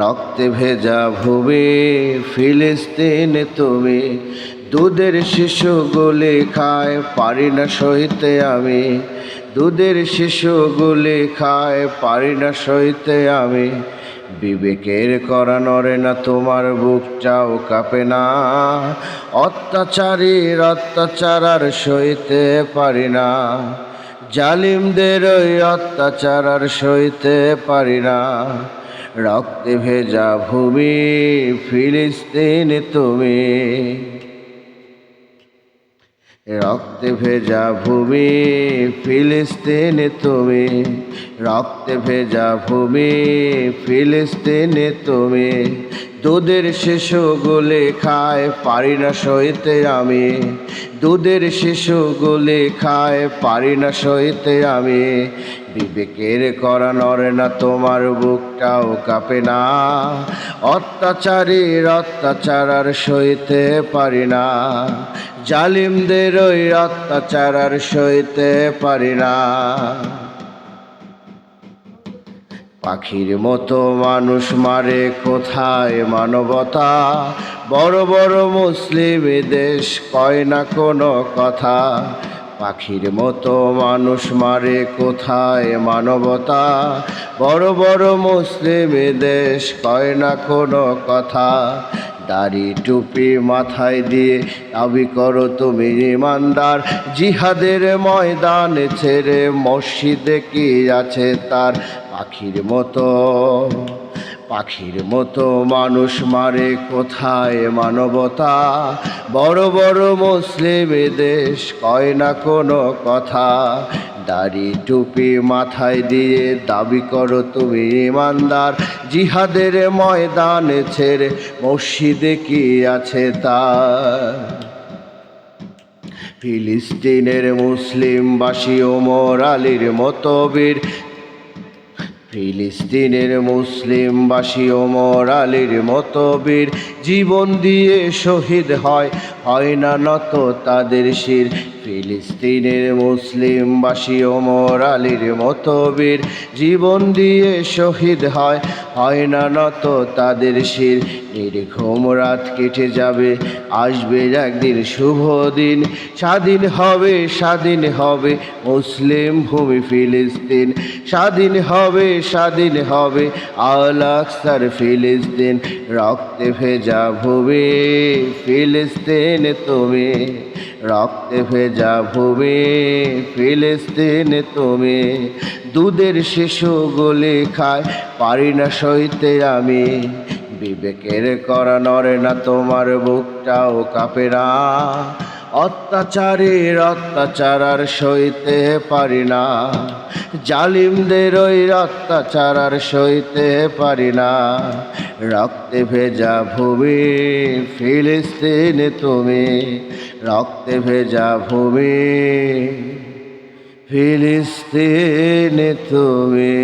রক্তে ভেজা ভূমি ফিলিস্তিন তুমি, দুধের শিশু গুলি খায় পারি না সইতে আমি, দুধের শিশু গুলি খায় পারি না সইতে আমি। বিবেকের করা নড়ে না, তোমার বুকটাও কাঁপে না, অত্যাচারীর অত্যাচার আর সইতে পারি না, জালিমদের ওই অত্যাচার আর সইতে পারি না। রক্তে ভেজা ভূমি ফিলিস্তিন তুমি, রক্তে ভেজা ভূমি ফিলিস্তিন তুমি, রক্তে ভেজা ভূমি ফিলিস্তিন তুমি। দুধের শিশু গুলি খায় পারি না সইতে আমি, দুধের শিশু গুলি খায় পারি না সইতে আমি। বিবেকের করা নড়ে না, তোমার বুকটাও কাঁপে না, অত্যাচারীর অত্যাচার আর সইতে পারি না, জালিমদের ওই অত্যাচার আর সইতে পারি না। পাখির মতো মানুষ মারে কোথায় মানবতা, বড় বড় মুসলিম দেশ কয় না কোনো কথা। পাখির মতো মানুষ মারে কোথায় মানবতা, বড় বড় মুসলিম দেশ কয় না কোনো কথা। দাড়ি টুপি মাথায় দিয়ে দাবি করো তুমি ইমানদার, জিহাদের ময়দান ছেড়ে মসজিদে কি আছে তার। পাখির মতো মানুষ মারে কোথায় মানবতা, বড় বড় মুসলিম দেশ কয় না কোনো কথা। দাড়ি টুপি মাথায় দিয়ে দাবি করো তুমি ইমানদার, জিহাদের ময়দান ছেড়ে মসজিদে কি আছে তার। ফিলিস্তিনের মুসলিমবাসী ওমর আলীর মতো বীর, ফিলিস্তিনের মুসলিমবাসী ওমর আলীর মতো বীর, জীবন দিয়ে শহীদ হয় না নত তাদের শির। ফিলিস্তিনের মুসলিমবাসী ওমর আলীর মতো বীর, জীবন দিয়ে শহীদ হয় না নত তাদের শির। নির্ঘুম রাত কেটে যাবে, আসবে একদিন শুভ দিন, স্বাধীন হবে মুসলিম ভূমি ফিলিস্তিন, স্বাধীন হবে আল আকসার ফিলিস্তিন। রক্তে ভেজা ভূমি ফিলিস্তিন তুমি, রক্তে ভেজা ভূমি ফিলিস্তিন তুমি। দুধের শিশু গুলি খায় পারি না সইতে আমি, বিবেকের করা নড়ে না, তোমার বুকটাও কাঁপে না, অত্যাচারীর অত্যাচার আর সইতে পারি না, জালিমদের ওই অত্যাচার আর সইতে পারি না। রক্তে ভেজা ভূমি ফিলিস্তিন তুমি, রক্তে ভেজা ভূমি ফিলিস্তিন তুমি।